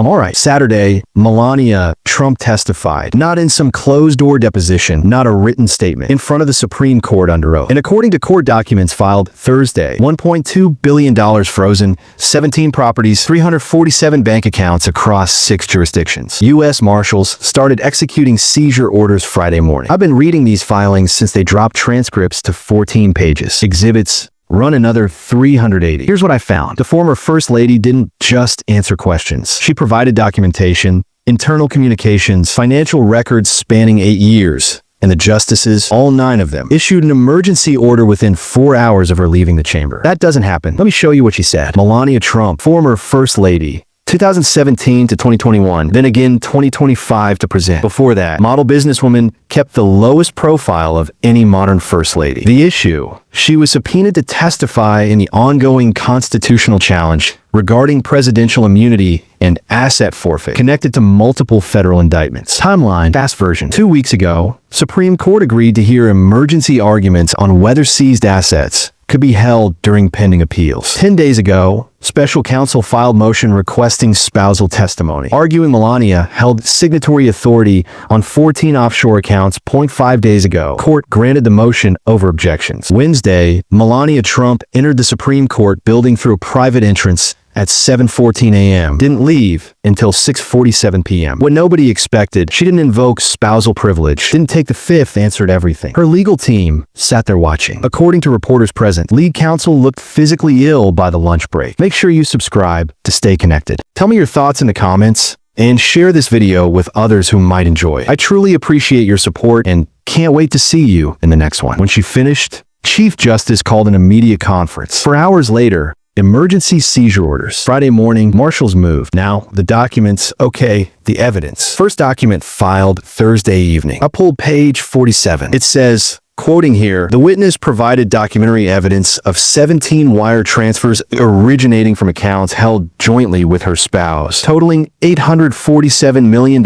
Alright. Saturday, Melania Trump testified, not in some closed-door deposition, not a written statement, in front of the Supreme Court under oath. And according to court documents filed Thursday, $1.2 billion frozen, 17 properties, 347 bank accounts across 6 jurisdictions. U.S. Marshals started executing seizure orders Friday morning. I've been reading these filings since they dropped transcripts to 14 pages. Exhibits run another 380. Here's what I found. The former First Lady didn't just answer questions. She provided documentation, internal communications, financial records spanning 8 years, and the justices, all 9 of them, issued an emergency order within 4 hours of her leaving the chamber. That doesn't happen. Let me show you what she said. Melania Trump, former First Lady, 2017 to 2021, then again 2025 to present. Before that, model businesswoman kept the lowest profile of any modern First Lady. The issue, she was subpoenaed to testify in the ongoing constitutional challenge regarding presidential immunity and asset forfeit connected to multiple federal indictments. Timeline, fast version. 2 weeks ago, Supreme Court agreed to hear emergency arguments on whether seized assets could be held during pending appeals. 10 days ago, special counsel filed motion requesting spousal testimony, arguing Melania held signatory authority on 14 offshore accounts. 0.5 days ago, court granted the motion over objections. Wednesday, Melania Trump entered the Supreme Court building through a private entrance at 7:14 a.m. Didn't leave until 6:47 p.m. What nobody expected, she didn't invoke spousal privilege, didn't take the fifth, answered everything. Her legal team sat there watching. According to reporters present, lead counsel looked physically ill by the lunch break. Make sure you subscribe to stay connected. Tell me your thoughts in the comments and share this video with others who might enjoy. I truly appreciate your support and can't wait to see you in the next one. When she finished, Chief Justice called an immediate conference. 4 hours later, emergency seizure orders. Friday morning, marshals moved. Now, the documents, okay, the evidence. First document filed Thursday evening. I pulled page 47. It says, quoting here, the witness provided documentary evidence of 17 wire transfers originating from accounts held jointly with her spouse, totaling $847 million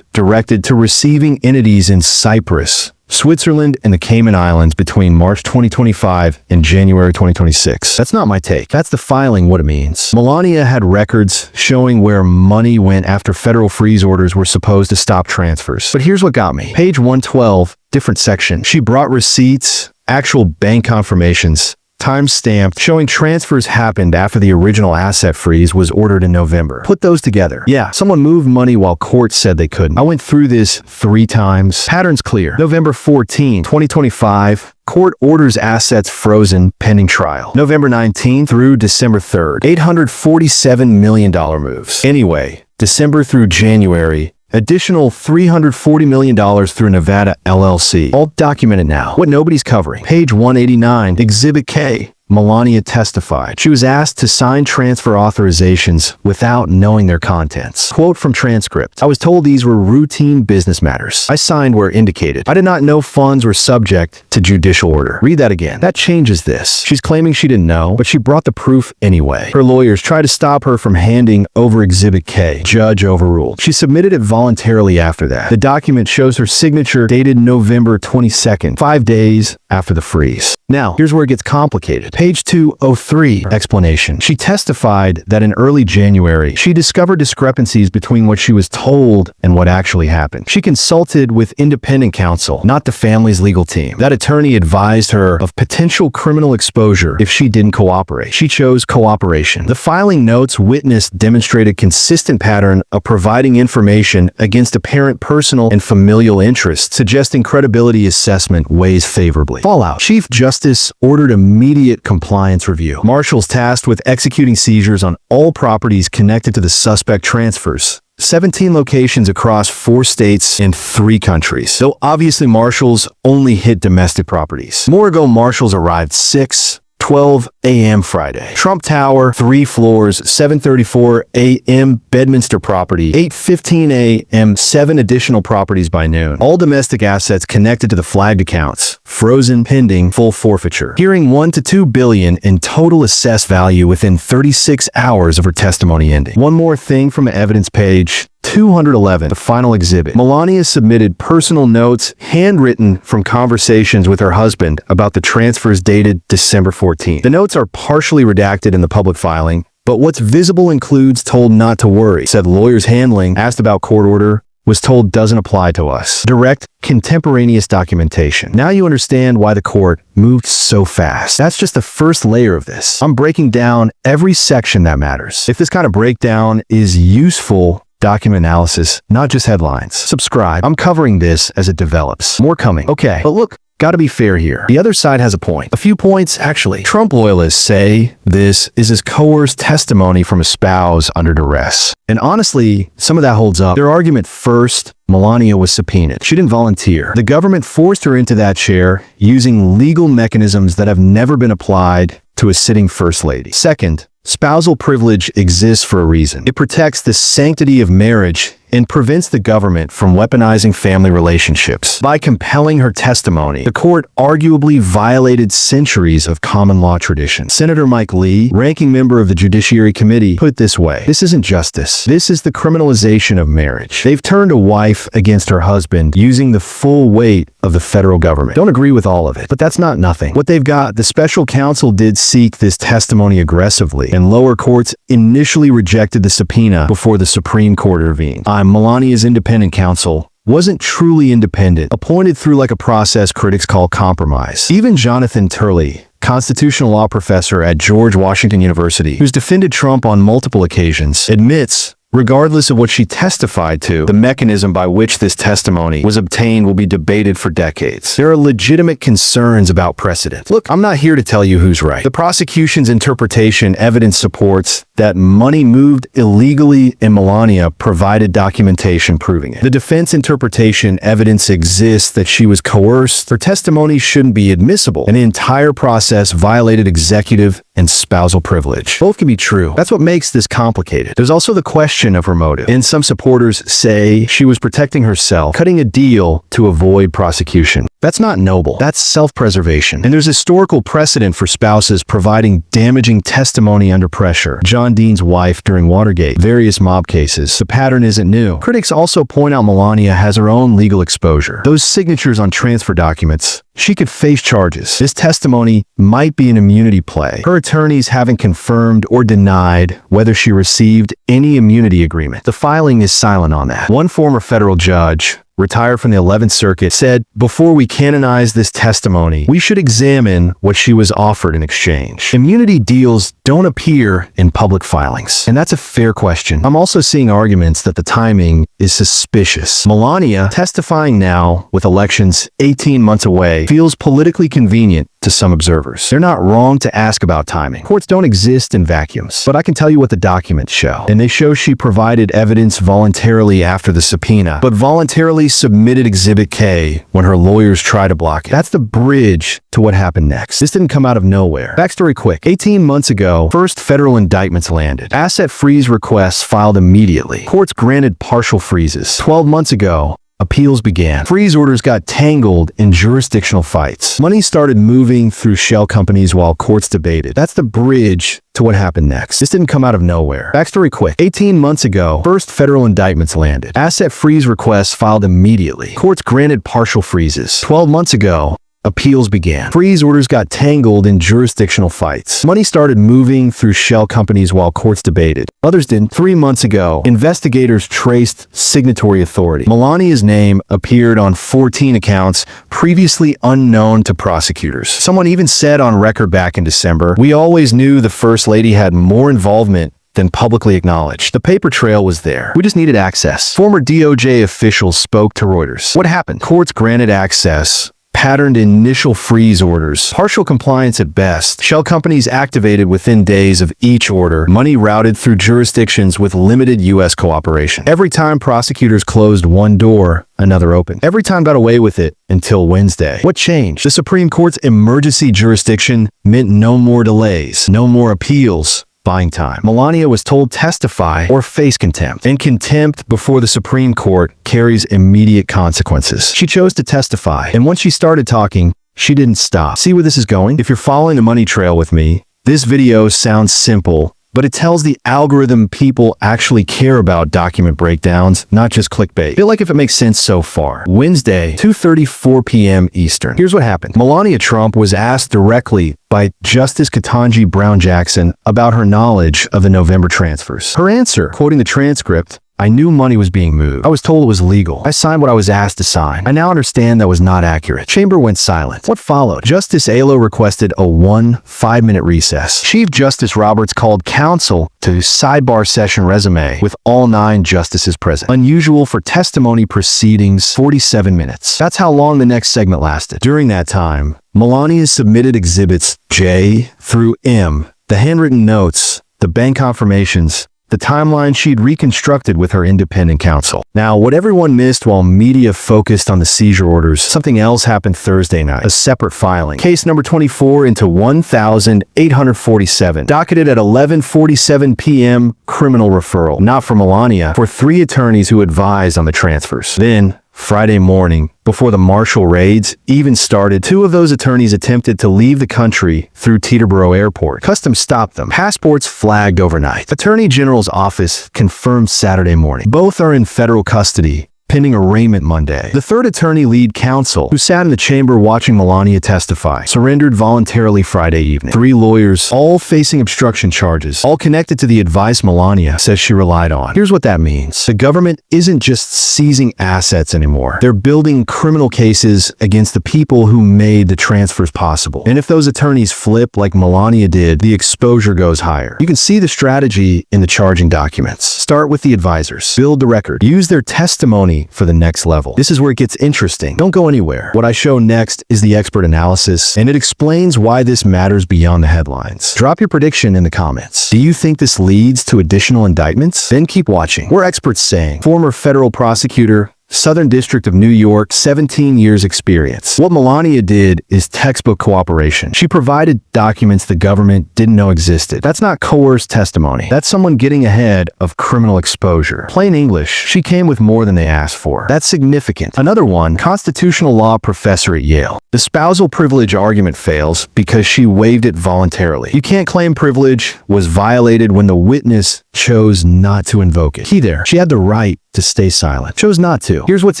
directed to receiving entities in Cyprus, Switzerland, and the Cayman Islands between March 2025 and January 2026. That's not my take. That's the filing what it means. Melania had records showing where money went after federal freeze orders were supposed to stop transfers. But here's what got me. Page 112, different section. She brought receipts, actual bank confirmations, time-stamped, showing transfers happened after the original asset freeze was ordered in November. Put those together. Yeah, someone moved money while court said they couldn't. I went through this 3 times. Pattern's clear. November 14, 2025, court orders assets frozen pending trial. November 19 through December 3rd, $847 million moves. Anyway, December through January, additional $340 million through Nevada LLC. All documented now. What nobody's covering. Page 189, Exhibit K. Melania testified. She was asked to sign transfer authorizations without knowing their contents. Quote from transcript. I was told these were routine business matters. I signed where indicated. I did not know funds were subject to judicial order. Read that again. That changes this. She's claiming she didn't know, but she brought the proof anyway. Her lawyers tried to stop her from handing over Exhibit K. Judge overruled. She submitted it voluntarily after that. The document shows her signature dated November 22nd, 5 days after the freeze. Now, here's where it gets complicated. Page 203, explanation. She testified that in early January, she discovered discrepancies between what she was told and what actually happened. She consulted with independent counsel, not the family's legal team. That attorney advised her of potential criminal exposure if she didn't cooperate. She chose cooperation. The filing notes witness demonstrated consistent pattern of providing information against apparent personal and familial interests, suggesting credibility assessment weighs favorably. Fallout. Chief Justice ordered immediate compliance review. Marshals tasked with executing seizures on all properties connected to the suspect transfers. 17 locations across 4 states and 3 countries. Though obviously marshals only hit domestic properties. More ago, marshals arrived 6:12 a.m. Friday. Trump Tower, 3 floors, 7:34 a.m. Bedminster property, 8:15 a.m. 7 additional properties by noon. All domestic assets connected to the flagged accounts, frozen, pending, full forfeiture. Hearing $1 to $2 billion in total assessed value within 36 hours of her testimony ending. One more thing from the evidence page. 211, the final exhibit. Melania submitted personal notes handwritten from conversations with her husband about the transfers dated December 14th. The notes are partially redacted in the public filing, But what's visible includes told not to worry, said lawyers handling, asked about court order, was told doesn't apply to us. Direct, contemporaneous documentation. Now you understand why the court moved so fast. That's just the first layer of this. I'm breaking down every section that matters. If this kind of breakdown is useful, document analysis, not just headlines. Subscribe. I'm covering this as it develops. More coming. Okay, but look, gotta be fair here. The other side has a point. A few points, actually. Trump loyalists say this is his coerced testimony from a spouse under duress. And honestly, some of that holds up. Their argument first, Melania was subpoenaed. She didn't volunteer. The government forced her into that chair using legal mechanisms that have never been applied to a sitting first lady. Second, spousal privilege exists for a reason. It protects the sanctity of marriage and prevents the government from weaponizing family relationships. By compelling her testimony, the court arguably violated centuries of common law tradition. Senator Mike Lee, ranking member of the Judiciary Committee, put it this way: this isn't justice. This is the criminalization of marriage. They've turned a wife against her husband using the full weight of the federal government. Don't agree with all of it, but that's not nothing. What they've got, the special counsel did seek this testimony aggressively, and lower courts initially rejected the subpoena before the Supreme Court intervened. Melania's independent counsel wasn't truly independent, appointed through like a process critics call compromise. Even Jonathan Turley, constitutional law professor at George Washington University, who's defended Trump on multiple occasions, admits, regardless of what she testified to, the mechanism by which this testimony was obtained will be debated for decades. There are legitimate concerns about precedent. Look, I'm not here to tell you who's right. The prosecution's interpretation evidence supports that money moved illegally and Melania provided documentation proving it. The defense interpretation evidence exists that she was coerced. Her testimony shouldn't be admissible, and the entire process violated executive and spousal privilege. Both can be true. That's what makes this complicated. There's also the question of her motive. And some supporters say she was protecting herself, cutting a deal to avoid prosecution. That's not noble. That's self-preservation. And there's historical precedent for spouses providing damaging testimony under pressure. John Dean's wife during Watergate, various mob cases. The pattern isn't new. Critics also point out Melania has her own legal exposure. Those signatures on transfer documents, she could face charges. This testimony might be an immunity play. Her attorneys haven't confirmed or denied whether she received any immunity agreement. The filing is silent on that. One former federal judge, retired from the 11th Circuit, said, before we canonize this testimony, we should examine what she was offered in exchange. Immunity deals don't appear in public filings, and that's a fair question. I'm also seeing arguments that the timing is suspicious. Melania, testifying now with elections 18 months away, feels politically convenient to some observers. They're not wrong to ask about timing. Courts don't exist in vacuums, but I can tell you what the documents show. And they show she provided evidence voluntarily after the subpoena, but voluntarily submitted Exhibit K when her lawyers tried to block it. That's the bridge to what happened next. This didn't come out of nowhere. Backstory quick. 18 months ago, first federal indictments landed. Asset freeze requests filed immediately. Courts granted partial freezes. 12 months ago, appeals began. Freeze orders got tangled in jurisdictional fights. Money started moving through shell companies while courts debated. That's the bridge to what happened next. This didn't come out of nowhere. Backstory quick. 18 months ago, first federal indictments landed. Asset freeze requests filed immediately. Courts granted partial freezes. 12 months ago, appeals began. Freeze orders got tangled in jurisdictional fights. Money started moving through shell companies while courts debated. Others didn't. 3 months ago, investigators traced signatory authority. Melania's name appeared on 14 accounts previously unknown to prosecutors. Someone even said on record back in December, "We always knew the First Lady had more involvement than publicly acknowledged. The paper trail was there. We just needed access." Former DOJ officials spoke to Reuters. What happened? Courts granted access, patterned initial freeze orders, partial compliance at best. Shell companies activated within days of each order. Money routed through jurisdictions with limited U.S. cooperation. Every time prosecutors closed one door, another opened. Every time got away with it until Wednesday. What changed? The Supreme Court's emergency jurisdiction meant no more delays, no more appeals. Buying time. Melania was told testify or face contempt. And contempt before the Supreme Court carries immediate consequences. She chose to testify, and once she started talking, she didn't stop. See where this is going? If you're following the money trail with me, this video sounds simple, but it tells the algorithm people actually care about document breakdowns, not just clickbait. Feel like if it makes sense so far. Wednesday, 2:34 p.m. Eastern. Here's what happened. Melania Trump was asked directly by Justice Ketanji Brown Jackson about her knowledge of the November transfers. Her answer, quoting the transcript, "I knew money was being moved. I was told it was legal. I signed what I was asked to sign. I now understand that was not accurate." Chamber went silent. What followed? Justice Alo requested a 5-minute recess. Chief Justice Roberts called counsel to sidebar session resume with all 9 justices present. Unusual for testimony proceedings, 47 minutes. That's how long the next segment lasted. During that time, Melania submitted exhibits J through M, the handwritten notes, the bank confirmations, the timeline she'd reconstructed with her independent counsel. Now, what everyone missed while media focused on the seizure orders, something else happened Thursday night, a separate filing. Case number 24 into 1847, docketed at 11:47 p.m., criminal referral, not for Melania, for 3 attorneys who advised on the transfers. Then, Friday morning, before the Marshall raids even started, 2 of those attorneys attempted to leave the country through Teterboro Airport. Customs stopped them. Passports flagged overnight. Attorney General's office confirmed Saturday morning. Both are in federal custody, pending arraignment Monday. The 3rd attorney lead counsel, who sat in the chamber watching Melania testify, surrendered voluntarily Friday evening. 3 lawyers, all facing obstruction charges, all connected to the advice Melania says she relied on. Here's what that means. The government isn't just seizing assets anymore. They're building criminal cases against the people who made the transfers possible. And if those attorneys flip like Melania did, the exposure goes higher. You can see the strategy in the charging documents. Start with the advisors. Build the record. Use their testimony for the next level. This is where it gets interesting. Don't go anywhere. What I show next is the expert analysis, and it explains why this matters beyond the headlines. Drop your prediction in the comments. Do you think this leads to additional indictments? Then keep watching. We're experts saying. Former federal prosecutor, Southern District of New York, 17 years experience. What Melania did is textbook cooperation. She provided documents the government didn't know existed. That's not coerced testimony. That's someone getting ahead of criminal exposure. Plain English, she came with more than they asked for. That's significant. Another one, constitutional law professor at Yale. The spousal privilege argument fails because she waived it voluntarily. You can't claim privilege was violated when the witness chose not to invoke it. Key there, she had the right to stay silent. Chose not to. Here's what's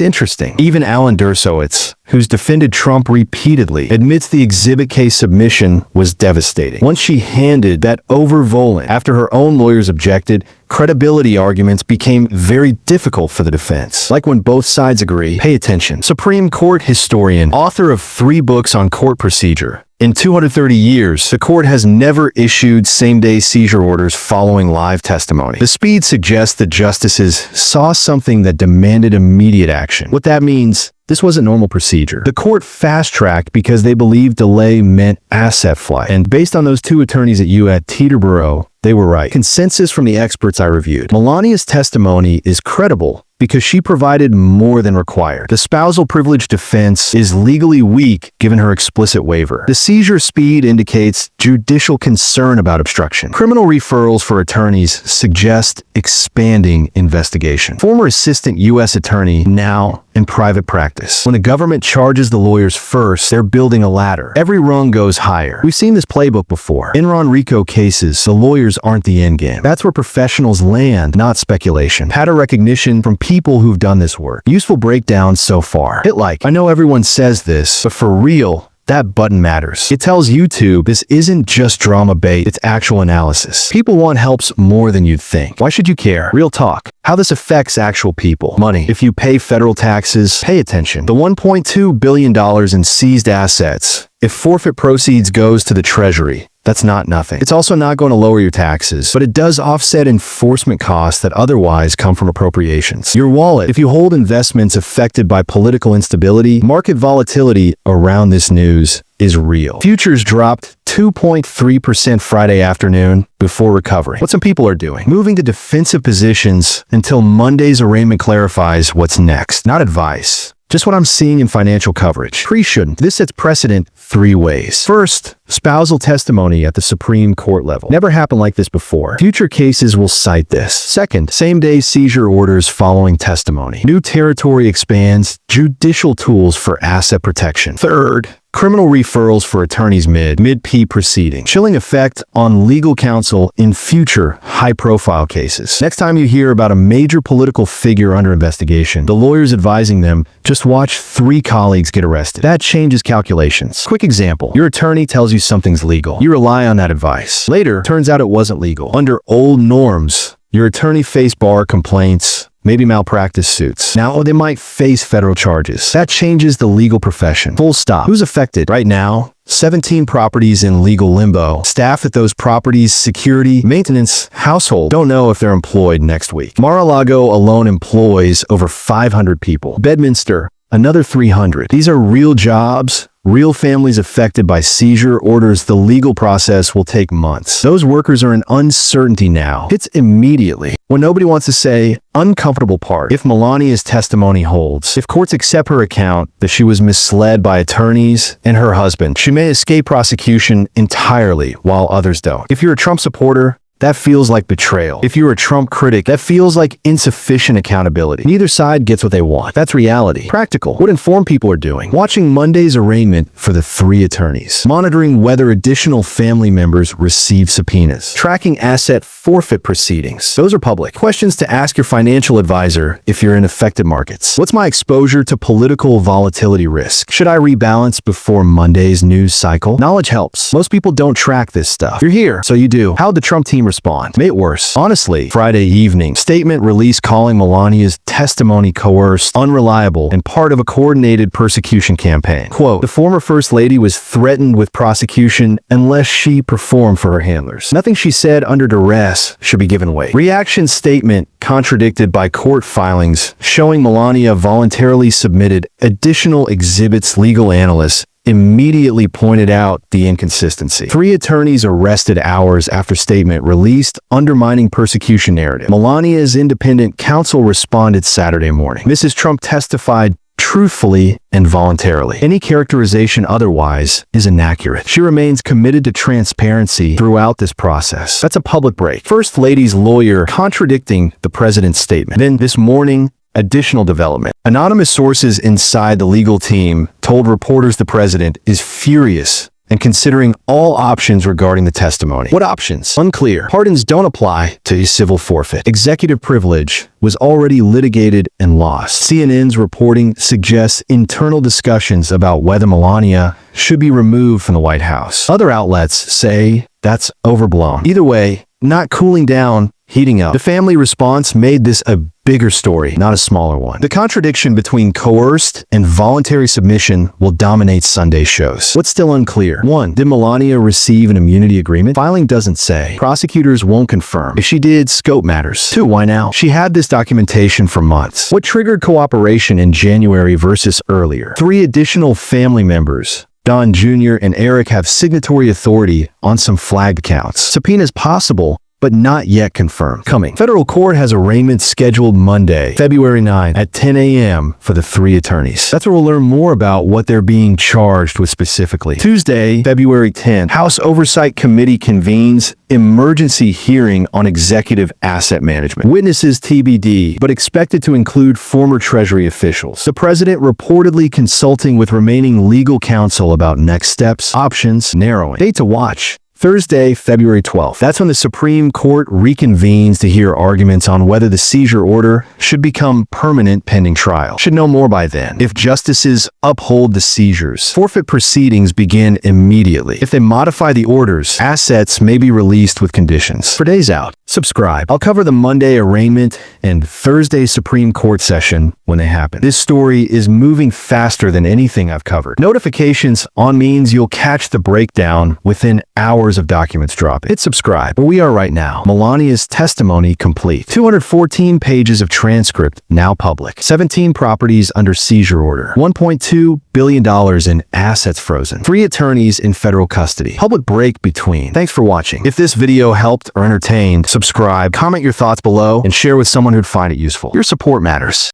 interesting. Even Alan Dershowitz, who's defended Trump repeatedly, admits the exhibit case submission was devastating. Once she handed that over Volin, after her own lawyers objected, credibility arguments became very difficult for the defense. Like when both sides agree, pay attention. Supreme Court historian, author of 3 books on court procedure. In 230 years, the court has never issued same-day seizure orders following live testimony. The speed suggests that justices saw something that demanded immediate action. What that means, this wasn't normal procedure. The court fast-tracked because they believed delay meant asset flight. And based on those 2 attorneys at Teterboro, they were right. Consensus from the experts I reviewed. Melania's testimony is credible because she provided more than required. The spousal privilege defense is legally weak given her explicit waiver. The seizure speed indicates judicial concern about obstruction. Criminal referrals for attorneys suggest expanding investigation. Former assistant U.S. attorney, now in private practice. When the government charges the lawyers first, they're building a ladder. Every rung goes higher. We've seen this playbook before. Enron RICO cases, the lawyers aren't the endgame. That's where professionals land, not speculation. Pattern recognition from people who've done this work. Useful breakdown so far. Hit like. I know everyone says this, but for real, that button matters. It tells YouTube this isn't just drama bait, it's actual analysis. People want helps more than you'd think. Why should you care? Real talk. How this affects actual people. Money. If you pay federal taxes, pay attention. The $1.2 billion in seized assets. If forfeit proceeds goes to the Treasury, that's not nothing. It's also not going to lower your taxes, but it does offset enforcement costs that otherwise come from appropriations. Your wallet. If you hold investments affected by political instability, market volatility around this news is real. Futures dropped 2.3% Friday afternoon before recovering. What some people are doing. Moving to defensive positions until Monday's arraignment clarifies what's next. Not advice. Just what I'm seeing in financial coverage. Pre shouldn't. This sets precedent 3 ways. First, Spousal testimony at the Supreme Court level. Never happened like this before. Future cases will cite this. Second, same-day seizure orders following testimony. New territory expands judicial tools for asset protection. Third, criminal referrals for attorneys mid-P proceeding. Chilling effect on legal counsel in future high-profile cases. Next time you hear about a major political figure under investigation, the lawyers advising them, just watch 3 colleagues get arrested. That changes calculations. Quick example. Your attorney tells you something's legal. You rely on that advice. Later, turns out it wasn't legal. Under old norms, your attorney faced bar complaints, maybe malpractice suits. Now they might face federal charges. That changes the legal profession. Full stop. Who's affected? Right now, 17 properties in legal limbo. Staff at those properties, security, maintenance, household, don't know if they're employed next week. Mar-a-Lago alone employs over 500 people. Bedminster, another 300. These are real jobs, real families affected by seizure orders. The legal process will take months. Those workers are in uncertainty now. Hits immediately. When nobody wants to say, uncomfortable part. If Melania's testimony holds, if courts accept her account that she was misled by attorneys and her husband, she may escape prosecution entirely while others don't. If you're a Trump supporter, that feels like betrayal. If you're a Trump critic, that feels like insufficient accountability. Neither side gets what they want. That's reality. Practical. What informed people are doing. Watching Monday's arraignment for the 3 attorneys. Monitoring whether additional family members receive subpoenas. Tracking asset forfeit proceedings. Those are public. Questions to ask your financial advisor if you're in affected markets. What's my exposure to political volatility risk? Should I rebalance before Monday's news cycle? Knowledge helps. Most people don't track this stuff. You're here, so you do. How'd the Trump team respond? Made it worse. Honestly, Friday evening, statement released calling Melania's testimony coerced, unreliable, and part of a coordinated persecution campaign. Quote, the former First Lady was threatened with prosecution unless she performed for her handlers. Nothing she said under duress should be given weight. Reaction statement contradicted by court filings showing Melania voluntarily submitted additional exhibits. Legal analysts immediately pointed out the inconsistency. 3 attorneys arrested hours after statement released, undermining persecution narrative. Melania's independent counsel responded Saturday morning. Mrs. Trump testified truthfully and voluntarily. Any characterization otherwise is inaccurate. She remains committed to transparency throughout this process. That's a public break. First Lady's lawyer contradicting the president's statement. Then this morning, additional development. Anonymous sources inside the legal team told reporters the president is furious and considering all options regarding the testimony. What options? Unclear. Pardons don't apply to a civil forfeit. Executive privilege was already litigated and lost. CNN's reporting suggests internal discussions about whether Melania should be removed from the White House. Other outlets say that's overblown. Either way, not cooling down, heating up. The family response made this a bigger story, not a smaller one. The contradiction between coerced and voluntary submission will dominate Sunday's shows. What's still unclear? 1. Did Melania receive an immunity agreement? Filing doesn't say. Prosecutors won't confirm. If she did, scope matters. 2. Why now? She had this documentation for months. What triggered cooperation in January versus earlier? 3 additional family members, Don Jr. and Eric, have signatory authority on some flagged counts. Subpoenas possible, but not yet confirmed. Coming. Federal court has arraignment scheduled Monday, February 9 at 10 a.m. for the 3 attorneys. That's where we'll learn more about what they're being charged with specifically. Tuesday, February 10, House Oversight Committee convenes emergency hearing on executive asset management. Witnesses TBD, but expected to include former Treasury officials. The president reportedly consulting with remaining legal counsel about next steps, options, narrowing. Date to watch. Thursday, February 12th. That's when the Supreme Court reconvenes to hear arguments on whether the seizure order should become permanent pending trial. Should know more by then. If justices uphold the seizures, forfeit proceedings begin immediately. If they modify the orders, assets may be released with conditions. For days out, subscribe. I'll cover the Monday arraignment and Thursday Supreme Court session when they happen. This story is moving faster than anything I've covered. Notifications on means you'll catch the breakdown within hours of documents dropping. Hit subscribe. Where we are right now. Melania's testimony complete. 214 pages of transcript now public. 17 properties under seizure order. $1.2 billion in assets frozen. 3 attorneys in federal custody. Public break between. Thanks for watching. If this video helped or entertained, subscribe, comment your thoughts below, and share with someone who'd find it useful. Your support matters.